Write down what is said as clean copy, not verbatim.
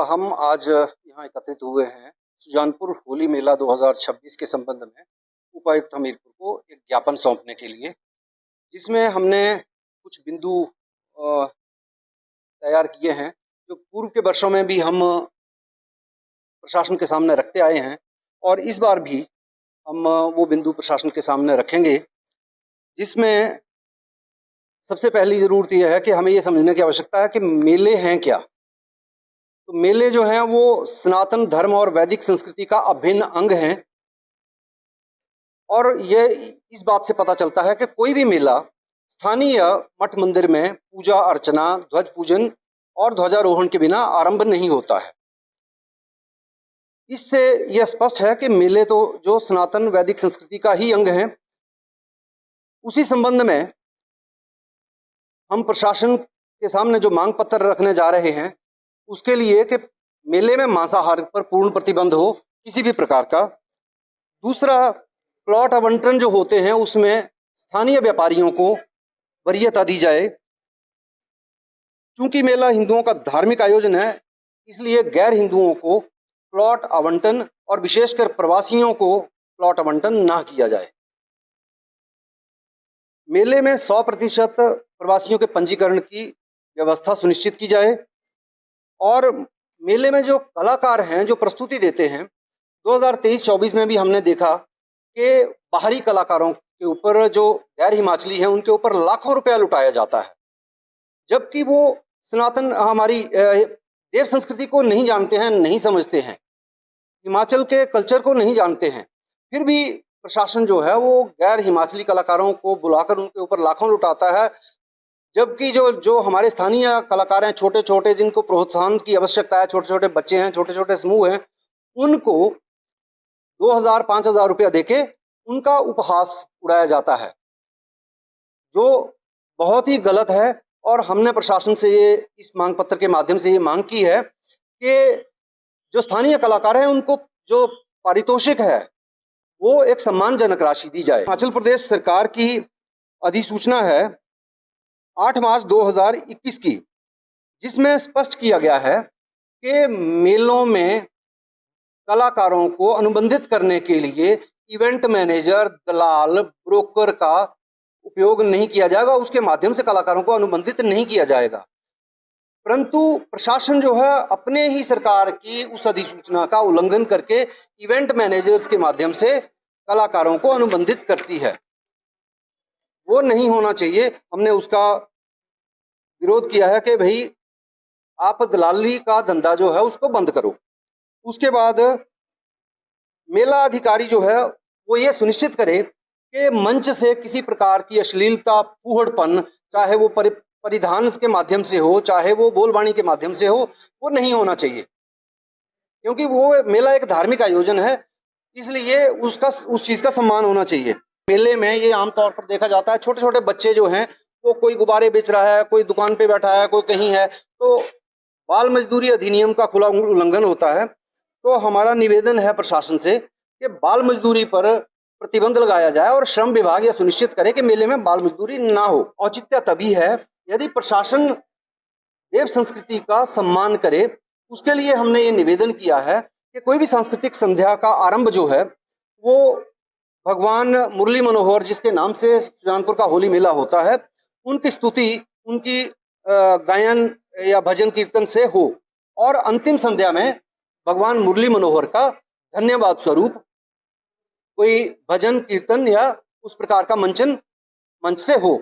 हम आज यहाँ एकत्रित हुए हैं सुजानपुर होली मेला 2026 के संबंध में उपायुक्त हमीरपुर को एक ज्ञापन सौंपने के लिए, जिसमें हमने कुछ बिंदु तैयार किए हैं जो पूर्व के वर्षों में भी हम प्रशासन के सामने रखते आए हैं और इस बार भी हम वो बिंदु प्रशासन के सामने रखेंगे। जिसमें सबसे पहली ज़रूरत यह है कि हमें ये समझने की आवश्यकता है कि मेले हैं क्या। तो मेले जो हैं वो सनातन धर्म और वैदिक संस्कृति का अभिन्न अंग हैं और ये इस बात से पता चलता है कि कोई भी मेला स्थानीय मठ मंदिर में पूजा अर्चना, ध्वज पूजन और ध्वजारोहण के बिना आरंभ नहीं होता है। इससे यह स्पष्ट है कि मेले तो जो सनातन वैदिक संस्कृति का ही अंग हैं। उसी संबंध में हम प्रशासन के सामने जो मांग पत्र रखने जा रहे हैं उसके लिए कि मेले में मांसाहार पर पूर्ण प्रतिबंध हो किसी भी प्रकार का। दूसरा, प्लॉट आवंटन जो होते हैं उसमें स्थानीय व्यापारियों को वरीयता दी जाए। चूंकि मेला हिंदुओं का धार्मिक आयोजन है, इसलिए गैर हिंदुओं को प्लॉट आवंटन और विशेषकर प्रवासियों को प्लॉट आवंटन ना किया जाए। मेले में 100% प्रवासियों के पंजीकरण की व्यवस्था सुनिश्चित की जाए और मेले में जो कलाकार हैं जो प्रस्तुति देते हैं, 2023-24 में भी हमने देखा कि बाहरी कलाकारों के ऊपर जो गैर हिमाचली हैं उनके ऊपर लाखों रुपया लुटाया जाता है, जबकि वो सनातन हमारी देव संस्कृति को नहीं जानते हैं, नहीं समझते हैं, हिमाचल के कल्चर को नहीं जानते हैं। फिर भी प्रशासन जो है वो गैर हिमाचली कलाकारों को बुलाकर उनके ऊपर लाखों लुटाता है, जबकि जो हमारे स्थानीय कलाकार हैं, छोटे छोटे जिनको प्रोत्साहन की आवश्यकता है, छोटे छोटे बच्चे हैं, छोटे छोटे समूह हैं, उनको 2000-5000 रुपया देके उनका उपहास उड़ाया जाता है, जो बहुत ही गलत है। और हमने प्रशासन से ये इस मांग पत्र के माध्यम से ये मांग की है कि जो स्थानीय कलाकार हैं उनको जो पारितोषिक है वो एक सम्मानजनक राशि दी जाए। हिमाचल प्रदेश सरकार की अधिसूचना है 8 मार्च 2021 की, जिसमें स्पष्ट किया गया है कि मेलों में कलाकारों को अनुबंधित करने के लिए इवेंट मैनेजर, दलाल, ब्रोकर का उपयोग नहीं किया जाएगा, उसके माध्यम से कलाकारों को अनुबंधित नहीं किया जाएगा। परंतु प्रशासन जो है अपने ही सरकार की उस अधिसूचना का उल्लंघन करके इवेंट मैनेजर्स के माध्यम से कलाकारों को अनुबंधित करती है। वो नहीं होना चाहिए। हमने उसका विरोध किया है कि भाई आप दलाली का धंधा जो है उसको बंद करो। उसके बाद मेला अधिकारी जो है वो ये सुनिश्चित करे कि मंच से किसी प्रकार की अश्लीलता, फूहड़पन, चाहे वो परिधान के माध्यम से हो, चाहे वो बोलबाणी के माध्यम से हो, वो नहीं होना चाहिए, क्योंकि वो मेला एक धार्मिक आयोजन है, इसलिए उस चीज़ का सम्मान होना चाहिए। मेले में ये आमतौर पर देखा जाता है, छोटे छोटे बच्चे जो हैं वो कोई गुब्बारे बेच रहा है, कोई दुकान पे बैठा है, कोई कहीं है, तो बाल मजदूरी अधिनियम का खुला उल्लंघन होता है। तो हमारा निवेदन है प्रशासन से कि बाल मजदूरी पर प्रतिबंध लगाया जाए और श्रम विभाग यह सुनिश्चित करे कि मेले में बाल मजदूरी ना हो। औचित्य तभी है यदि प्रशासन देव संस्कृति का सम्मान करे। उसके लिए हमने ये निवेदन किया है कि कोई भी सांस्कृतिक संध्या का आरंभ जो है वो भगवान मुरली मनोहर, जिसके नाम से सुजानपुर का होली मेला होता है, उनकी स्तुति, उनकी गायन या भजन कीर्तन से हो और अंतिम संध्या में भगवान मुरली मनोहर का धन्यवाद स्वरूप कोई भजन कीर्तन या उस प्रकार का मंचन मंच से हो।